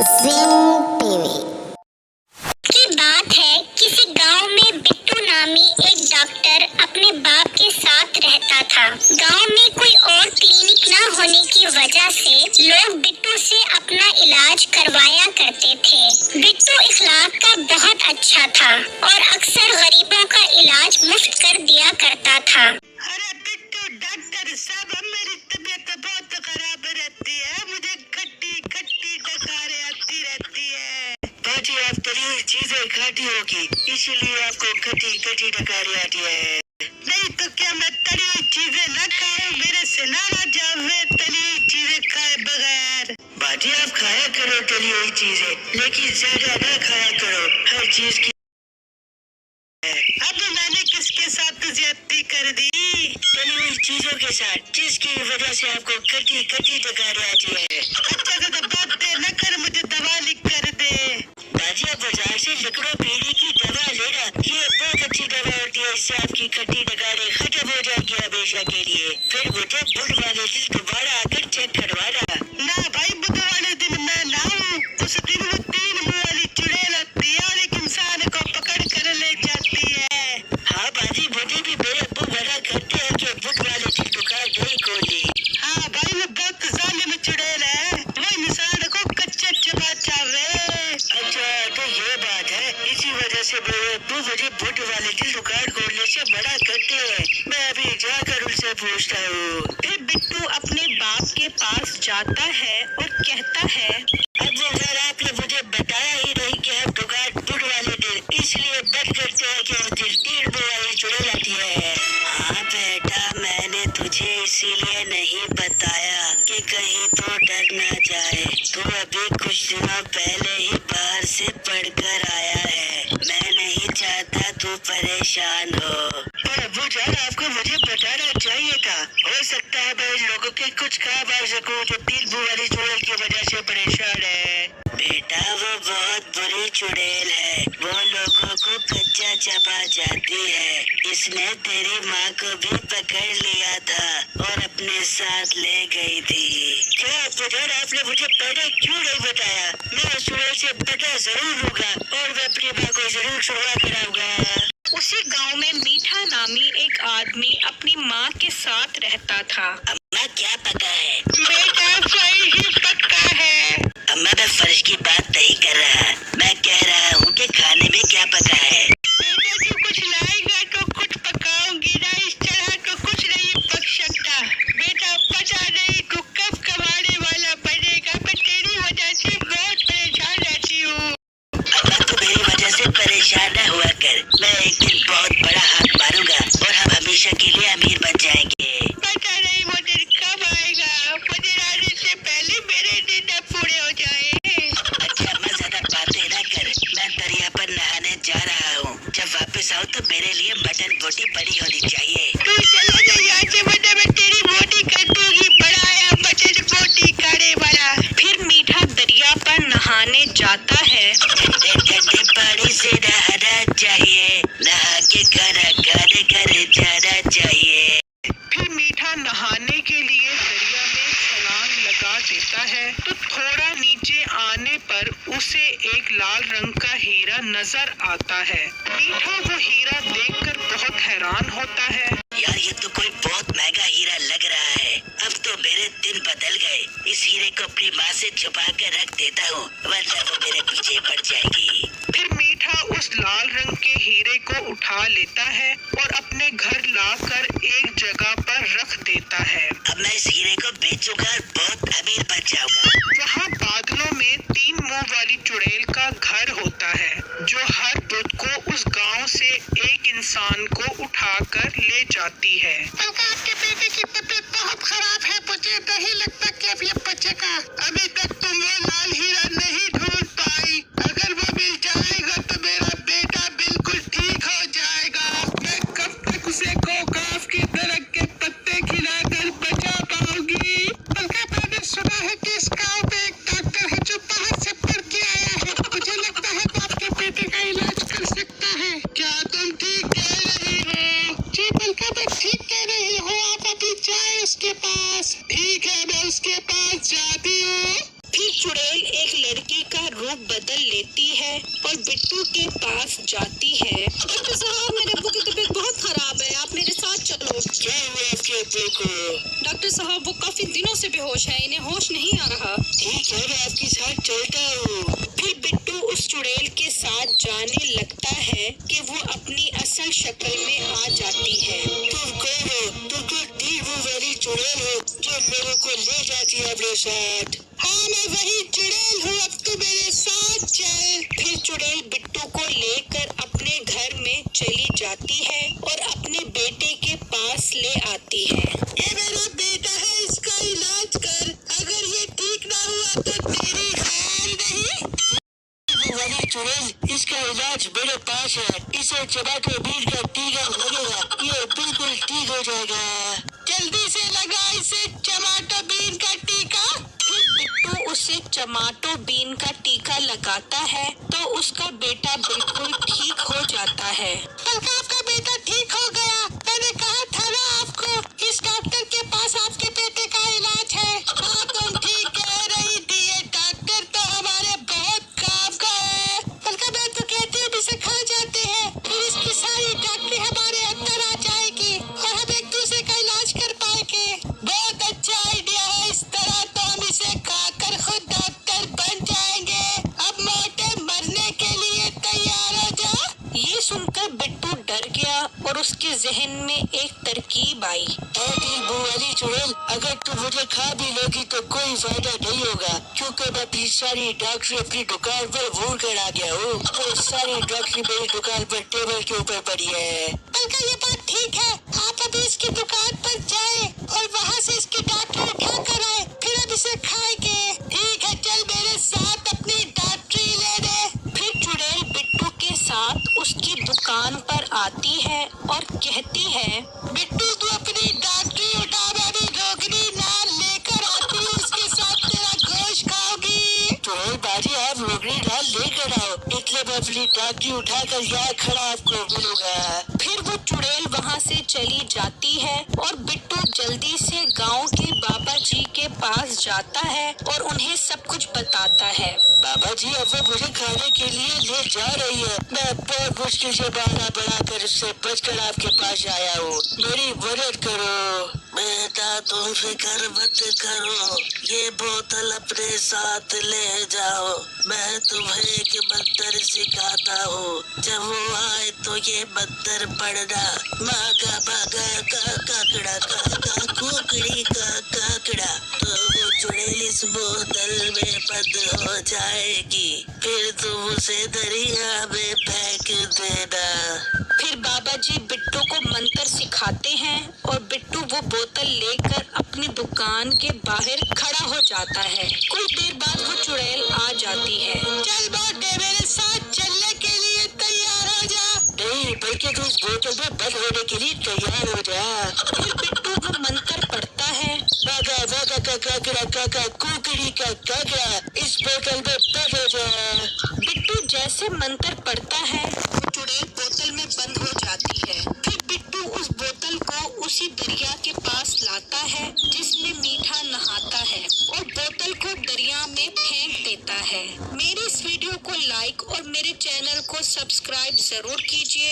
जिंग TV की बात है, किसी गांव में बिट्टू नामी एक डॉक्टर अपने बाप के साथ रहता था। गांव में कोई और क्लिनिक न होने की वजह से लोग बिट्टू से अपना इलाज करवाया करते थे। बिट्टू इखलाक का बहुत अच्छा था और अक्सर गरीबों का इलाज मुफ्त कर दिया करता था। अरे बिट्टू डॉक्टर साहब, मेरी तबीयत बहुत खराब रहती है, मुझे खट्टी खट्टी डकारें आती रहती है। बाजी, आप तली हुई चीजें खाती होगी, इसीलिए आपको खट्टी खट्टी डकारें आती है। नहीं तो क्या मैं तली हुई चीजें न खाऊं? मेरे से नाराज जाओ तली हुई चीजें खाए बगैर। बाजी, आप खाया करो तली हुई चीजें, लेकिन ज्यादा न खाया करो हर चीज की। अब मैंने किसके साथ ज्यादती कर दी? तली हुई चीजों के साथ, जिसकी वजह से आपको खट्टी खट्टी डकारें आती है। अच्छा तो बात दे न कर, मुझे दवा लिख कर दे। बाजी, आप बाजार से लकड़ों पीढ़ी की दवा लेना, ये बहुत अच्छी दवा होती है, इससे आपकी खट्टी डकारें खत्म हो जाएगी हमेशा के लिए। फिर मुझे बुध वाले दिन दोबारा आकर चेक करवाना। ना भाई, बुध वाले दिन मैं ना हूँ, उस दिन वो 3 मुँह वाली चुड़ैल आती है और एक इंसान को पकड़ कर ले जाती है। हाँ बाजी, मुझे भी मेरे अब्बू मना करते हैं कि बुध वाले दिन दुकान नहीं खोली। हाँ भाई, वो बहुत जालिम चुड़ैल है, वो इंसान को कच्चे चबा चावे। अच्छा तो ये बात है, इसी वजह से मेरे अब्बू मुझे बुध वाले दिन दुकान खोलने से मना करते हैं। मैं अभी जाकर उनसे पूछता हूँ। फिर बिट्टू अपने बाप के पास जाता है और कहता है, अब अगर आपने मुझे बताया ही नहीं कि हम दुकान बुध वाले दिन इसलिए बंद करते हैं कि उस दिन 3 मुँह वाली चुड़ैल आती है। हाँ बेटा, मैंने तुझे इसीलिए नहीं बताया कि कहीं तो डर न जाए। तू अभी कुछ दिनों पहले ही बाहर से पढ़कर आया है, मैं नहीं चाहता तू परेशान हो। पर अब्बू जान, आपको मुझे बताना चाहिए था। हो सकता है मैं इन लोगों के कुछ काम आ सकूं जो 3 मुँह वाली चुड़ैल की वजह से परेशान है। बेटा, वो बहुत बुरी चुड़ैल है, वो लोगों को कच्चा चबा जाती है। इसने तेरी माँ को भी पकड़ लिया था और अपने साथ ले गई थी। क्या अब्बू जान, आपने मुझे पहले क्यों नहीं बताया? मैं उस चुड़ैल से पता जरूर लूंगा और मैं अपनी माँ को जरूर छुड़वा कराऊंगा। उसी गांव में मीठा नामी एक आदमी अपनी माँ के साथ रहता था। अम्मा, क्या पका है? बेटा, फ्राई ही पका है। अम्मा, मैं फर्ज की बात नहीं कर रहा, मैं कह रहा हूँ कि खाने में क्या पका है। बेटा, तू कुछ लाएगा तो कुछ पकाऊंगी ना, इस तरह तो कुछ नहीं पक सकता। बेटा, पता नहीं तू कब कमाने वाला बनेगा, मैं तेरी वजह से बहुत परेशान रहती हूँ। अम्मा, तू मेरी वजह से परेशान न हुआ कर, मैं एक दिन बहुत बड़ा हाथ मारूंगा और हम हमेशा के लिए अमीर बन जाएंगे। पता नहीं वो दिन कब आएगा, मुझे आने से पहले मेरे दिन पूरे हो जाए। अच्छा अम्मा, ज्यादा बातें न कर, मैं दरिया पर नहाने जा रहा हूँ। जब वापस आऊँ तो मेरे लिए मटन बोटी बड़ी होनी चाहिए। तू चला जा यहाँ से, वरना मैं तेरी बोटी कर दूंगी, बड़ा आया मटन बोटी खाने वाला। फिर मीठा दरिया पर नहाने जाता है। ठंडे पानी से नहाना चाहिए, नहा के घर जाना चाहिए। फिर मीठा नहाने के लिए दरिया में छलांग लगा देता है तो थोड़ा नीचे आने पर उसे एक लाल रंग का हीरा नजर आता है। मीठा वो हीरा देखकर बहुत हैरान होता है। यार, ये तो कोई बहुत महंगा हीरा लग रहा है। अब तो मेरे दिन बदल गए। इस हीरे को अपनी माँ से छुपा कर रख देता हूँ, वरना वो मेरे पीछे पड़ जाएगी। फिर मीठा उस लाल रंग के हीरे को उठा लेता है और अपने घर लाकर एक जगह पर रख देता है। अब मैं इस हीरे को बेचूंगा और बहुत अमीर बन जाऊंगा। वहाँ बादलों में 3 मुँह वाली चुड़ैल का घर होता है, जो हर बुध को उस गांव से एक इंसान को उठाकर ले जाती है। आपके बेटे की तबीयत बहुत खराब है, मुझे नहीं लगता कि अब ये बचेगा। अभी तक तुम वो लाल हीरा नहीं ढूंढ पाई, अगर वो मिल जाएगा तो मेरा बेटा बिल्कुल ठीक हो जाएगा। मैं कब तक उसे कोकाफ की दरख्त के पत्ते खिलाकर बचा पाऊंगी? बल्कि मैंने सुना है कि इस गाँव में एक डॉक्टर है जो बाहर से पढ़ के आया है, मुझे लगता है वो आपके बेटे का इलाज कर सकता है। क्या तुम ठीक कह रही हो? जी बल्कि मैं ठीक कह रही हूँ, आप अभी जाए उसके पास। ठीक है, मैं उसके पास जाती हूँ। फिर चुड़ैल एक लड़की का रूप बदल लेती है और बिट्टू के पास जाती है। डॉक्टर साहब, मेरे अब्बू की तबीयत बहुत खराब है, आप मेरे साथ चलो। क्या हुआ आपके अब्बू को? डॉक्टर साहब, वो काफी दिनों से बेहोश है, इन्हें होश नहीं आ रहा। ठीक है, मैं आपके साथ चलता हूँ। फिर बिट्टू उस चुड़ैल के साथ जाने लगता है कि वो अपनी असल शक्ल में आ जाती है। तुम कौन हो? तुम तो टीबू वाली चुड़ैल हो जो मेरे को ले जाती है अपने साथ। हाँ, मैं वही चुड़ैल हूँ, अब तू मेरे साथ चल। फिर चुड़ैल बिट्टू को लेकर अपने घर में चली जाती है और अपने बेटे के पास ले आती है। ये मेरा बेटा है, इसका इलाज कर। अगर ये ठीक ना हुआ तो तेरी खैर नहीं। टीबू वाली चुड़ैल, इसका इलाज मेरे पास है। इसे टमाटो बीन का टीका लगेगा, ये बिल्कुल ठीक हो जाएगा। जल्दी से लगा इसे टमाटो बीन का टीका। फिर बिट्टू उसे टमाटो बीन का टीका लगाता है तो उसका बेटा बिल्कुल ठीक हो जाता है। बल्कि आपका बेटा ठीक हो गया, मैंने कहा था ना आपको, इस डॉक्टर के पास आपके बेटे का इलाज है। हाँ, तुम ठीक कह रही थी, ये डॉक्टर तो हमारे बहुत काम का है। बल्कि मैं तो कहती हूँ इसे खा जाते हैं, फिर इसकी सारी डॉक्टरी हमारे अंदर आ जाएगी और हम एक दूसरे का इलाज कर पाएंगे। बहुत अच्छा आइडिया है, इस तरह तो हम इसे खाकर खुद डॉक्टर बन जाएंगे। अब मोटे मरने के लिए तैयार हो जा। ये सुनकर बिट्टू डर गया और उसके जहन में एक तरकीब आई। टीबू वाली चुड़ैल, अगर तुम मुझे खा भी लोगी तो कोई फायदा नहीं होगा, क्योंकि मैं अपनी सारी डॉक्टरी अपनी दुकान पर भूल कर आ गया हूँ। वो सारी डॉक्टरी मेरी दुकान पर टेबल के ऊपर पड़ी है। बल्कि ये बात ठीक है, आप अभी इसकी दुकान पर जाएं और वहाँ से इसकी डॉक्टरी उठा कर आए, फिर हम इसे खाएंगे। ठीक है, चल मेरे साथ अपनी डॉक्टरी लेने। फिर चुड़ैल बिट्टू के साथ उसकी दुकान पर आती है और कहती है, बिट्टू तू अपनी डॉक्टरी उठा, मैं भी रोकनी नाल लेकर आती हूँ, उसके साथ तेरा गोश्त खाओगी। चुड़ैल बाजी, आप रोकनी डाल लेकर आओ, इसलिए मैं अपनी डॉक्टरी उठाकर यहाँ खड़ा आपको मिलूंगा। फिर वो चुड़ैल वहाँ से चली जाती है और बिट्टू जल्दी से गांव के बाबा जी के पास जाता है और उन्हें सब कुछ बताता है। बाबा जी, अब वो मुझे खाने के लिए ले जा रही है। मैं बहुत मुश्किल से बहाना बनाकर उससे बचकर आपके पास आया हूँ, मेरी मदद करो। बेटा, तुम फिक्र मत करो, ये बोतल अपने साथ ले जाओ। मैं तुम्हें एक मंत्र सिखाता हूँ, जब वो आए तो ये मंत्र पढ़ना। मागा बागा का काकड़ा का कुकड़ी का काकड़ा। तो वो चुड़ैल इस बोतल में बंद हो जाएगी, फिर तुम उसे दरिया में फेंक देना। फिर बाबा जी बिट्टू को मंत्र सिखाते हैं और बिट्टू वो बोतल लेकर अपनी दुकान के बाहर खड़ा हो जाता है। कुछ देर बाद वो चुड़ैल आ जाती है। चल मोटे, मेरे साथ चलने के लिए तैयार हो जा। नहीं, बल्कि तू इस बोतल में बंद होने के लिए तैयार हो जा। फिर बिट्टू वो मंत्र पढ़ता है, बागा बागा का काकड़ा काका कुकड़ी का काकड़ा, इस बोतल में बंद हो जा। बिट्टू जैसे मंत्र पढ़ता है, वो चुड़ैल बोतल में बंद हो जाती है। फिर बिट्टू उस बोतल को उसी दरिया के पास लाता है जिसमें मीठा नहाता है और बोतल को दरिया में फेंक देता है। मेरे इस वीडियो को लाइक और मेरे चैनल को सब्सक्राइब जरूर कीजिए।